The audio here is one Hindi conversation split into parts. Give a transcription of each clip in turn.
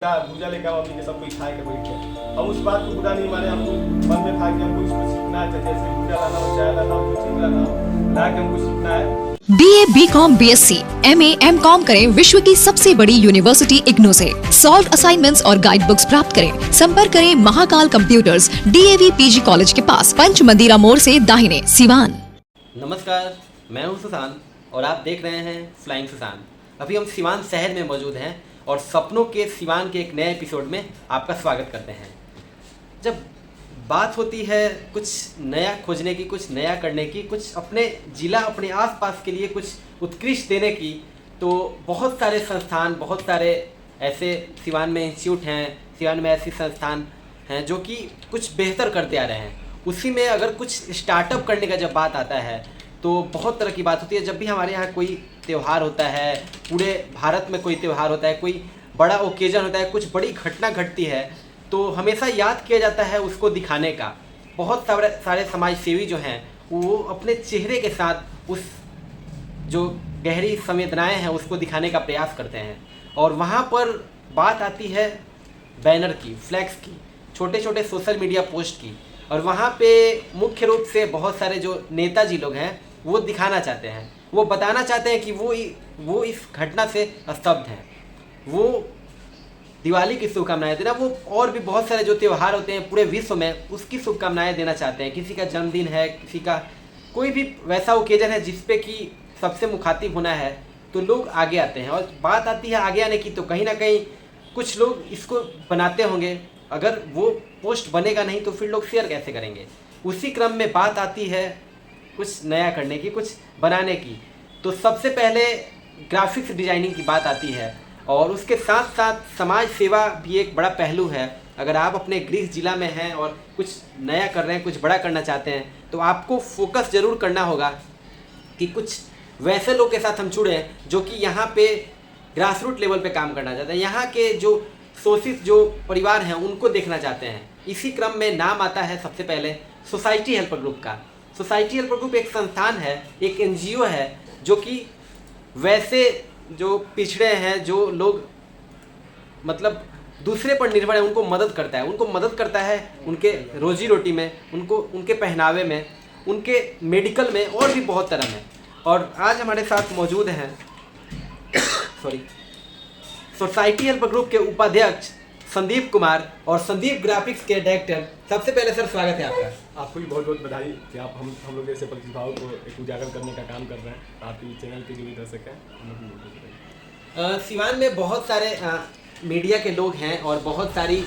भूजा लेकर मम्मी के सब कोई खाए के बैठे। हम उस बात को बुरा नहीं माने, हमको मन में था कि हमको इसको सीखना है, जैसे भूजा लाना हो, चाय लाना हो, कुछ चीज लाना हो, ला के हमको सीखना है। BA, BCom, BSc, MA, MCom करें विश्व की सबसे बड़ी यूनिवर्सिटी इग्नू से। सॉल्व असाइनमेंट्स और गाइड बुक्स प्राप्त करें। संपर्क करें Mahakal computers, DAV PG college के पास, पंच मंदिरा मोड़ से दाहिने, सिवान। नमस्कार, मैं हूं सुशांत और आप देख रहे हैं फ्लाइंग सुशांत। अभी हम सिवान शहर में मौजूद हैं और सपनों के सिवान के एक नए एपिसोड में आपका स्वागत करते हैं। जब बात होती है कुछ नया खोजने की, कुछ नया करने की, कुछ अपने ज़िला, अपने आसपास के लिए कुछ उत्कृष्ट देने की, तो बहुत सारे संस्थान, बहुत सारे ऐसे सिवान में इंस्टीट्यूट हैं, सिवान में ऐसे संस्थान हैं जो कि कुछ बेहतर करते आ रहे हैं। उसी में अगर कुछ स्टार्टअप करने का जब बात आता है तो बहुत तरह की बात होती है। जब भी हमारे यहाँ कोई त्यौहार होता है, पूरे भारत में कोई त्यौहार होता है, कोई बड़ा ओकेजन होता है, कुछ बड़ी घटना घटती है, तो हमेशा याद किया जाता है उसको दिखाने का। बहुत सारे समाज सेवी जो हैं वो अपने चेहरे के साथ उस जो गहरी संवेदनाएं हैं उसको दिखाने का प्रयास करते हैं। और वहाँ पर बात आती है बैनर की, फ्लैक्स की, छोटे छोटे सोशल मीडिया पोस्ट की। और वहाँ पे मुख्य रूप से बहुत सारे जो नेताजी लोग हैं वो दिखाना चाहते हैं, वो बताना चाहते हैं कि वो इस घटना से स्तब्ध हैं, वो दिवाली की शुभकामनाएं देना, वो और भी बहुत सारे जो त्यौहार होते हैं पूरे विश्व में उसकी शुभकामनाएं देना चाहते हैं। किसी का जन्मदिन है, किसी का कोई भी वैसा ओकेजन है जिस पे कि सबसे मुखातिब होना है, तो लोग आगे आते हैं। और बात आती है आगे आने की, तो कहीं ना कहीं कुछ लोग इसको बनाते होंगे। अगर वो पोस्ट बनेगा नहीं तो फिर लोग शेयर कैसे करेंगे। उसी क्रम में बात आती है कुछ नया करने की, कुछ बनाने की, तो सबसे पहले ग्राफिक्स डिजाइनिंग की बात आती है। और उसके साथ साथ समाज सेवा भी एक बड़ा पहलू है। अगर आप अपने गृह जिला में हैं और कुछ नया कर रहे हैं, कुछ बड़ा करना चाहते हैं, तो आपको फोकस ज़रूर करना होगा कि कुछ वैसे लोग के साथ हम जुड़े जो कि यहाँ पे ग्रास रूट लेवल पे काम करना चाहते हैं, यहाँ के जो शोषित जो परिवार हैं उनको देखना चाहते हैं। इसी क्रम में नाम आता है सबसे पहले सोसाइटी हेल्पर ग्रुप का। सोसाइटी हेल्पर ग्रुप एक संस्थान है, एक NGO है जो कि वैसे जो पिछड़े हैं, जो लोग मतलब दूसरे पर निर्भर है, उनको मदद करता है उनके रोजी रोटी में, उनको उनके पहनावे में, उनके मेडिकल में और भी बहुत तरह में। और आज हमारे साथ मौजूद हैं सोसाइटी हेल्पर ग्रुप के उपाध्यक्ष संदीप कुमार और संदीप ग्राफिक्स के डायरेक्टर। सबसे पहले सर स्वागत है आपका। आपको भी बहुत बहुत बधाई कि आप हम लोग ऐसे प्रतिभाओं को एक उजागर करने का काम कर रहे हैं। आपके चैनल के जो भी दर्शक हैं हम लोग भी बहुत बधाई। सिवान में बहुत सारे मीडिया के लोग हैं और बहुत सारी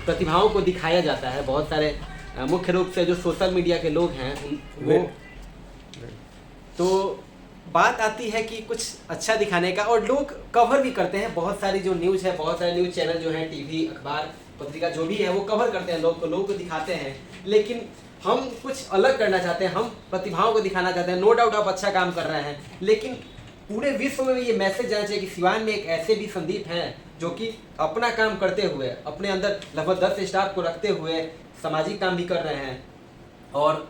प्रतिभाओं को दिखाया जाता है। बहुत सारे मुख्य रूप से जो सोशल मीडिया के लोग हैं वो, तो बात आती है कि कुछ अच्छा दिखाने का, और लोग कवर भी करते हैं। बहुत सारी जो न्यूज़ है, बहुत सारे न्यूज़ चैनल जो हैं, टीवी, अखबार, पत्रिका जो भी है वो कवर करते हैं, लोगों को दिखाते हैं। लेकिन हम कुछ अलग करना चाहते हैं, हम प्रतिभाओं को दिखाना चाहते हैं। नो डाउट आप अच्छा काम कर रहे हैं, लेकिन पूरे विश्व में ये मैसेज जाना चाहिए कि सिवान में एक ऐसे भी संदीप हैं जो कि अपना काम करते हुए, अपने अंदर लगभग 10 स्टाफ को रखते हुए सामाजिक काम भी कर रहे हैं और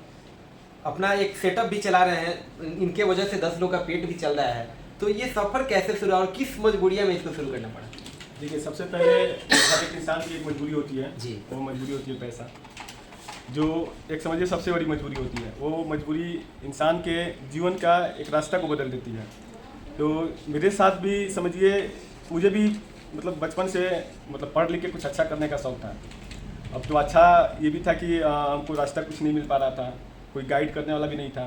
अपना एक सेटअप भी चला रहे हैं। इनके वजह से 10 लोग का पेट भी चल रहा है। तो ये सफ़र कैसे शुरू और किस मजबूरियाँ में इसको शुरू करना पड़ा? देखिए, सबसे पहले हर एक इंसान की एक मजबूरी होती है जी। वो मजबूरी होती है पैसा, जो एक समझिए सबसे बड़ी मजबूरी होती है। वो मजबूरी इंसान के जीवन का एक रास्ता को बदल देती है। तो मेरे साथ भी समझिए, मुझे भी मतलब बचपन से मतलब पढ़ लिख के कुछ अच्छा करने का शौक़ था। अब तो अच्छा ये भी था कि हमको रास्ता कुछ नहीं मिल पा रहा था, कोई गाइड करने वाला भी नहीं था।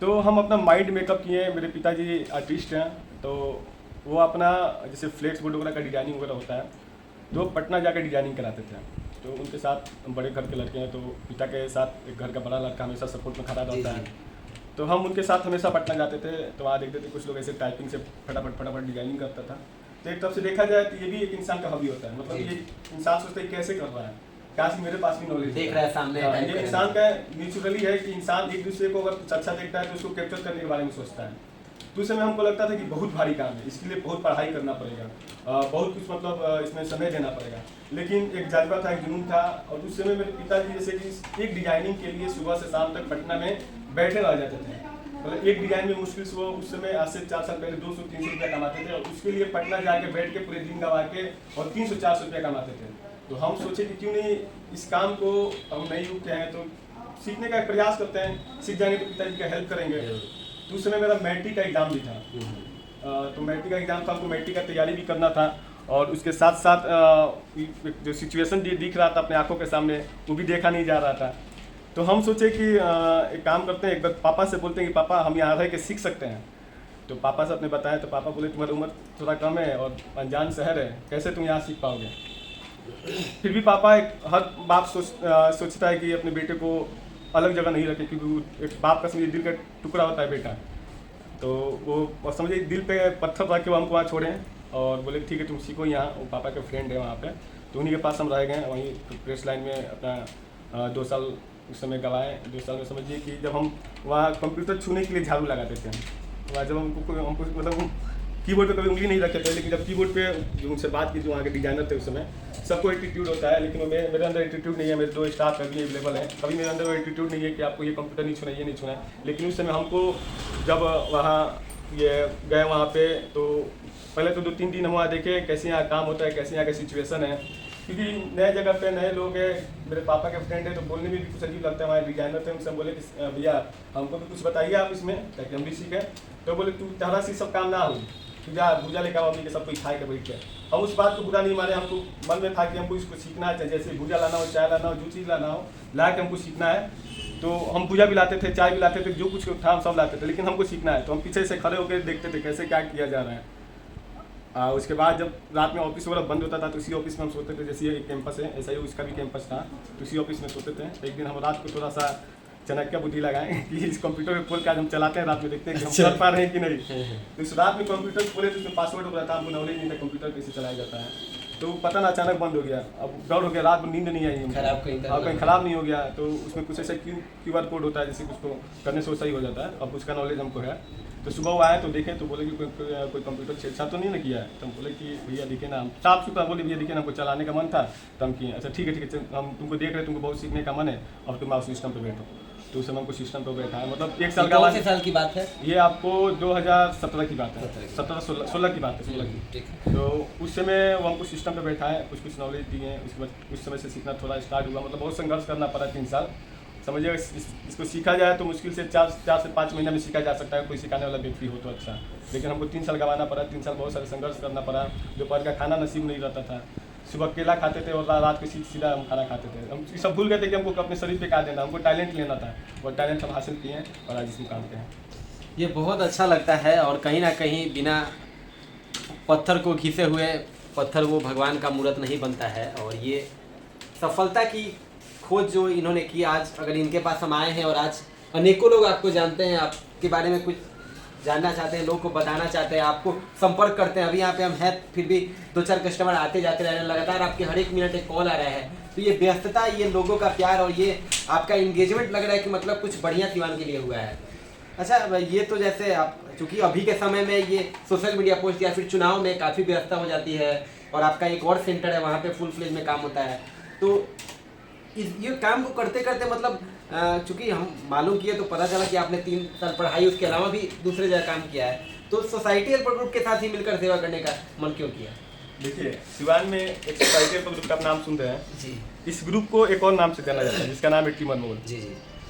तो हम अपना माइंड मेकअप किए। मेरे पिताजी आर्टिस्ट हैं, तो वो अपना जैसे फ्लेक्स बोर्ड वगैरह का डिजाइनिंग वगैरह होता है, तो पटना जाकर डिजाइनिंग कराते थे। तो उनके साथ बड़े घर के लड़के हैं, तो पिता के साथ एक घर का बड़ा लड़का हमेशा सपोर्ट में खड़ा रहता है। तो हम उनके साथ हमेशा पटना जाते थे, तो वहाँ देखते थे कुछ लोग ऐसे टाइपिंग से फटाफट डिजाइनिंग करता था। तो एक तरफ से देखा जाए तो ये भी एक इंसान का हॉबी होता है। मतलब ये इंसान सोचता है कैसे कर रहा है, काश मेरे पास भी नॉलेज देख रहा है सामने। ये इंसान का नेचुरली है कि इंसान एक दूसरे को अगर कुछ अच्छा देखता है तो उसको कैप्चर करने के बारे में सोचता है। तो उस समय हमको लगता था कि बहुत भारी काम है, इसके लिए बहुत पढ़ाई करना पड़ेगा, बहुत कुछ मतलब इसमें समय देना पड़ेगा। लेकिन एक जज्बा था, एक जुनून था। और उस समय मेरे पिताजी जैसे कि एक डिजाइनिंग के लिए सुबह से शाम तक पटना में बैठे रह जाते थे। मतलब एक डिज़ाइन में मुश्किल से वो उस समय आज से 4 साल पहले 200-300 रुपया कमाते थे, और उसके लिए पटना जाके बैठ के पूरे दिन गवा के और 300-400 रुपया कमाते थे। तो हम सोचे कि क्यों नहीं इस काम को, हम नए युग के हैं तो सीखने का प्रयास करते हैं, सीख जाएंगे तो पिताजी का हेल्प करेंगे। तो उस समय मेरा मैट्रिक का एग्ज़ाम भी था, तो मैट्रिक का एग्ज़ाम था, हमको मैट्रिक का तैयारी भी करना था, और उसके साथ साथ जो सिचुएशन दिख रहा था अपने आंखों के सामने वो भी देखा नहीं जा रहा था। तो हम सोचे कि एक काम करते हैं, एक बार पापा से बोलते हैं कि पापा हम यहाँ रह के सीख सकते हैं। तो पापा से अपने बताया, तो पापा बोले तुम्हारी उम्र थोड़ा कम है और अनजान शहर है, कैसे तुम यहाँ सीख पाओगे। फिर भी पापा हर बाप सोचता है कि अपने बेटे को अलग जगह नहीं रखे, क्योंकि एक बाप का समझिए दिल का टुकड़ा होता है बेटा। तो वो समझिए दिल पे पत्थर रख के वो हमको वहाँ छोड़े और बोले ठीक है तुम सीखो यहाँ। वो पापा के फ्रेंड है वहाँ पे, तो उन्हीं के पास हम रह गए। वहीं प्रेस लाइन में अपना 2 साल उस समय गवाए। 2 साल में समझिए कि जब हम वहाँ कंप्यूटर छूने के लिए झाड़ू लगाते थे, वहाँ जब हमको मतलब कीबोर्ड पे कभी उंगली नहीं रखे थे, लेकिन जब कीबोर्ड पे जो उनसे बात की, जो वहाँ के डिजाइनर थे उस समय, सबको एटीट्यूड होता है, लेकिन मेरे अंदर एटीट्यूड नहीं है। मेरे 2 स्टाफ अभी अवेलेबल हैं, कभी मेरे अंदर वो एटीट्यूड नहीं है कि आपको ये कंप्यूटर नहीं छूना, ये नहीं छूना है। लेकिन उस समय हमको जब वहाँ ये गए वहाँ पे, तो पहले तो 2-3 दिन हम वहाँ देखे कैसे यहाँ काम होता है, कैसे यहाँ का सिचुएशन है, क्योंकि नए जगह पे नए लोग हैं। मेरे पापा के फ्रेंड है तो बोलने में भी कुछ अजीब लगता है। हमारे डिजाइनर थे, उनसे बोले कि भैया हमको भी कुछ बताइए आप इसमें, ताकि हम भी सीखें। तो बोले तू तारा से सब काम ना हो, तू जा भूजा लेकर मम्मी के सब कुछ खाए के बैठ के। हम उस बात को बुरा नहीं माने, हमको मन में था कि हमको इसको सीखना है, जैसे भूजा लाना हो, चाय लाना हो, जो चीज़ लाना हो ला के हमको सीखना है। तो हम भूजा भी लाते थे, चाय भी लाते थे, जो कुछ था हम सब लाते थे, लेकिन हमको सीखना है। तो हम पीछे से खड़े होकर देखते थे कैसे क्या किया जा रहा है। उसके बाद जब रात में ऑफिस वगैरह बंद होता था तो उसी ऑफिस में हम सोते थे। जैसे ये एक कैंपस है, ऐसा ही उसका भी कैंपस था, तो उसी ऑफिस में सोते थे। एक दिन हम रात को थोड़ा सा चाणक्य बुद्धि लगाएं कि इस कंप्यूटर पे खोल के आज हम चलाते हैं, रात में देखते हैं कि हम कर पा रहे हैं कि नहीं। तो इस रात में कंप्यूटर खोले तो उसमें पासवर्ड होता था, हमको नॉलेज नहीं था कंप्यूटर कैसे चलाया जाता है। तो पता ना अचानक बंद हो गया, अब डर हो गया, रात में नींद नहीं आई हमको, कहीं ख़राब नहीं हो गया। तो उसमें कुछ ऐसा QR कोड होता है, जैसे उसको करने से वो सही हो जाता है। अब उसका नॉलेज हमको है। तो सुबह वो आए तो देखें तो बोले कि कोई कंप्यूटर छेड़छाड़ तो नहीं ना किया है। तो हम बोले कि भैया देखिए ना, हम साफ सुथरा बोले भैया देखिए ना, हमको चलाने का मन था तो हम किए। अच्छा ठीक है हम तुमको देख रहे, तुमको बहुत सीखने का मन है, अब तुम आओ सिस्टम पे बैठो। तो उस समय हमको सिस्टम पे बैठा है, मतलब 1 साल का। कौन से साल की बात है ये? आपको 2017 की बात है, 17-16 की बात है, 16 की। ठीक है। तो उस समय वो हमको सिस्टम पे बैठा है, कुछ नॉलेज दिए हैं। उसके बाद उस समय से सीखना थोड़ा स्टार्ट हुआ, मतलब बहुत संघर्ष करना पड़ा 3 साल। समझिए इसको सीखा जाए तो मुश्किल से 4 से 5 महीने में सीखा जा सकता है, कोई सिखाने वाला व्यक्ति हो तो अच्छा। लेकिन हमको 3 साल गंवाना पड़ा, 3 साल बहुत सारे संघर्ष करना पड़ा। दोपहर का खाना नसीब नहीं रहता था, सुबह केला खाते थे और रात को सीधा हम खाना खाते थे। हम सब भूल गए थे कि हमको अपने शरीर पे क्या देना, हमको टैलेंट लेना था, और टैलेंट हम हासिल किए हैं और आज इस मुकाम पे हैं। ये बहुत अच्छा लगता है, और कहीं ना कहीं बिना पत्थर को घिसे हुए पत्थर वो भगवान का मूर्त नहीं बनता है। और ये सफलता की खोज जो इन्होंने की, आज अगर इनके पास हम आए हैं और आज अनेकों लोग आपको जानते हैं, आपके बारे में कुछ जानना चाहते हैं, लोगों को बताना चाहते हैं, आपको संपर्क करते हैं। अभी यहाँ पे हम हैं, फिर भी 2-4 कस्टमर आते जाते रह रहे हैं, लगातार आपके हर एक मिनट एक कॉल आ रहा है। तो ये व्यस्तता, ये लोगों का प्यार और ये आपका इंगेजमेंट लग रहा है कि मतलब कुछ बढ़िया सिवान के लिए हुआ है। अच्छा, ये तो जैसे आप चूँकि अभी के समय में ये सोशल मीडिया पोस्ट या फिर चुनाव में काफ़ी व्यवस्था हो जाती है, और आपका एक और सेंटर है वहाँ पे फुल फ्लेज में काम होता है। तो ये काम को करते करते मतलब चूँकि हम मालूम किए तो पता चला कि आपने 3 साल पढ़ाई, उसके अलावा भी दूसरे जगह काम किया है। तो सोसाइटी हेल्पर ग्रुप के साथ ही मिलकर सेवा करने का मन क्यों किया? देखिए, सिवान में एक सोसाइटी हेल्पर ग्रुप का आप नाम सुनते हैं जी। इस ग्रुप को एक और नाम से जाना जाता है, जिसका नाम है टीम अनमोल। जी।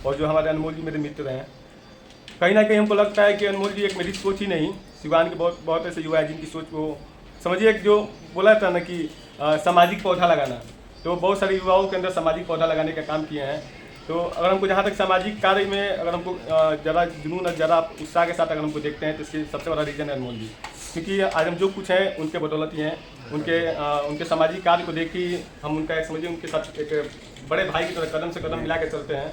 और जो हमारे अनमोल जी मेरे मित्र हैं, कहीं ना कहीं हमको लगता है कि अनमोल जी एक मेरी सोच ही नहीं, सिवान के बहुत ऐसे युवा हैं जिनकी सोच को समझिए, जो बोला था ना कि सामाजिक पौधा लगाना, तो बहुत सारे युवाओं के अंदर सामाजिक पौधा लगाने का काम किए हैं। तो अगर हमको जहाँ तक सामाजिक कार्य में अगर हमको ज़्यादा जुनून और ज़्यादा उत्साह के साथ अगर हमको देखते हैं, तो इसके सबसे बड़ा रीज़न है अनमोल जी। क्योंकि आज हम जो कुछ हैं उनके बदौलत ही हैं। उनके सामाजिक कार्य को देख ही हम उनका एक समझिए उनके साथ एक बड़े भाई की तरह कदम से कदम मिला के चलते हैं।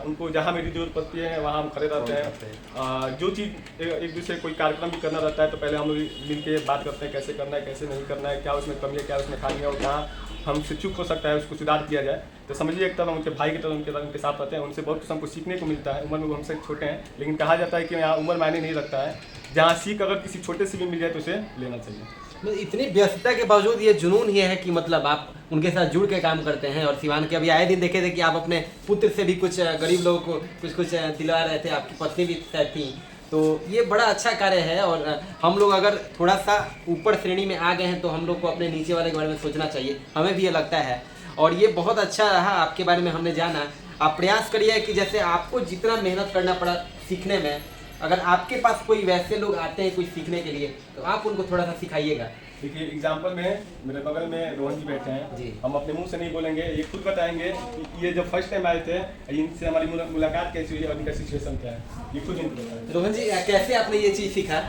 उनको जहाँ मेरी जरूरत पड़ती है वहाँ हम खड़े रहते हैं। जो चीज़ एक दूसरे कोई कार्यक्रम भी करना रहता है तो पहले हम लोग मिल के बात करते हैं, कैसे करना है, कैसे नहीं करना है, क्या उसमें कमी है, क्या उसमें खामी है, और कहाँ हमसे चूक हो सकता है उसको सुधार किया जाए। तो समझिए एक तरह उनके भाई की तरह उनके साथ रहते हैं, उनसे बहुत कुछ हमको सीखने को मिलता है। उम्र में वो हमसे छोटे हैं, लेकिन कहा जाता है कि यहाँ उम्र मायने नहीं रखता है, जहाँ सीख अगर किसी छोटे से भी मिल जाए तो उसे लेना चाहिए। इतनी व्यस्तता के बावजूद ये जुनून ये है कि मतलब आप उनके साथ जुड़ के काम करते हैं। और सिवान के अभी आए दिन देखे थे कि आप अपने पुत्र से भी कुछ गरीब लोगों को कुछ दिलवा रहे थे, आपकी पत्नी भी शायद थी, तो ये बड़ा अच्छा कार्य है। और हम लोग अगर थोड़ा सा ऊपर श्रेणी में आ गए हैं तो हम लोग को अपने नीचे वाले के बारे में सोचना चाहिए, हमें भी ये लगता है। और ये बहुत अच्छा रहा, आपके बारे में हमने जाना। आप प्रयास करिए कि जैसे आपको जितना मेहनत करना पड़ा सीखने में, अगर आपके पास कोई वैसे लोग आते हैं कुछ सीखने के लिए तो आप उनको थोड़ा सा सिखाइएगा। देखिए एग्जाम्पल में मेरे बगल में रोहन जी बैठे हैं जी। हम अपने मुंह से नहीं बोलेंगे, ये खुद बताएंगे कि ये जब फर्स्ट टाइम आए थे इनसे हमारी मुलाकात कैसी हुई और इनका सिचुएशन क्या है, ये खुद इनको बताएंगे। रोहन जी कैसे आपने ये चीज़ सीखा?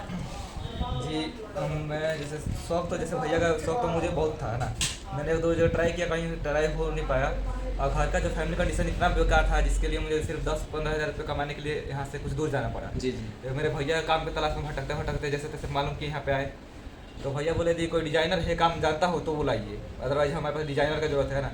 जी मैं जैसे शौक तो जैसे भैया का शौक तो मुझे बहुत था ना, मैंने एक दो जो ट्राई किया, कहीं ट्राई हो नहीं पाया। और घर का जो फैमिली कंडीशन इतना बेकार था जिसके लिए मुझे सिर्फ 10-15 हज़ार रुपये कमाने के लिए यहाँ से कुछ दूर जाना पड़ा। जी जी। मेरे भैया काम के तलाश में भटकते भटकते जैसे तैसे मालूम कि यहाँ पे आए, तो भैया बोले दी कोई डिजाइनर है काम जानता हो तो वो लाइए, अदरवाइज हमारे पास डिजाइनर का जरूरत है ना।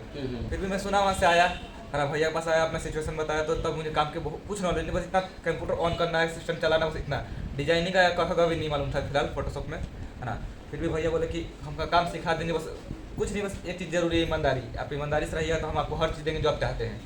फिर भी मैं सुना वहाँ से आया, है भैया के पास आया, अपना सिचुएशन बताया, तो तब मुझे काम के कुछ नॉलेज नहीं, बस इतना कंप्यूटर ऑन करना है, सिस्टम चलाना, बस इतना। डिजाइनिंग का कभी भी नहीं मालूम था फिलहाल फोटोशॉप में, है ना। फिर भी भैया बोले कि हमका काम सिखा देंगे, बस कुछ नहीं, बस एक चीज़ जरूरी है, ईमानदारी। आप ईमानदारी से रहिएगा तो हम आपको हर चीज़ देंगे जो आप चाहते हैं।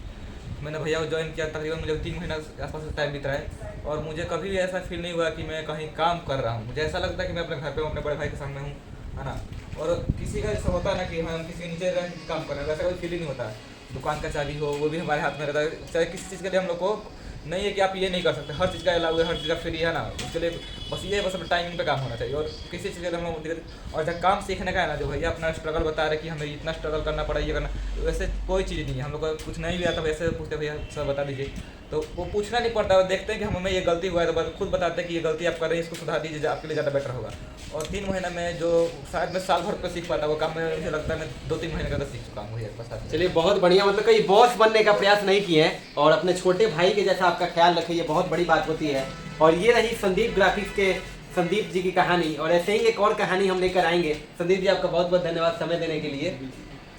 मैंने भैया को ज्वाइन किया, तकरीबन मुझे 3 महीना आसपास टाइम बीत रहा है और मुझे कभी भी ऐसा फील नहीं हुआ कि मैं कहीं काम कर रहा हूँ। मुझे ऐसा लगता है कि मैं अपने घर पे हूँ, अपने बड़े भाई के सामने हूँ, है ना। और किसी का ऐसा होता है ना कि हम किसी के नीचे रह के काम कर रहे हैं, वैसा कोई फील ही नहीं होता। दुकान का चाबी हो वो भी हमारे हाथ में रहता है, चाहे किसी चीज़ के लिए हम लोग को नहीं है कि आप ये नहीं कर सकते, हर चीज़ का अलाउ है, हर चीज़ का फ्री है ना। उसके लिए बस ये बस अपने टाइमिंग पे काम होना चाहिए और किसी चीज़ का हम लोग। और जब काम सीखने का है ना, जो भैया अपना स्ट्रगल बता रहे कि हमें इतना स्ट्रगल करना पड़ा, ये करना, वैसे कोई चीज़ नहीं है। हम लोग को कुछ नहीं भी आता वैसे पूछते भैया सर बता दीजिए, तो वो पूछना नहीं पड़ता। और देखते हैं कि हमें ये गलती हुआ है तो खुद बताते हैं कि ये गलती आप कर रहे हैं, इसको सुधार दीजिए, आपके लिए ज़्यादा बेटर होगा। और 3 महीने में जो शायद मैं साल भर पर सीख पाता वो काम में मुझे लगता है मैं 2-3 महीने का तो सीख चुका हूँ भैया के पास। चलिए बहुत बढ़िया, मतलब कहीं बॉस बनने का प्रयास नहीं किए हैं और अपने छोटे भाई के जैसा आपका ख्याल रखे, ये बहुत बड़ी बात होती है। और ये रही संदीप ग्राफिक्स के संदीप जी की कहानी, और ऐसे ही एक और कहानी हम लेकर आएंगे। संदीप जी आपका बहुत बहुत धन्यवाद समय देने के लिए।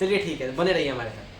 चलिए ठीक है, बने रहिए हमारे साथ।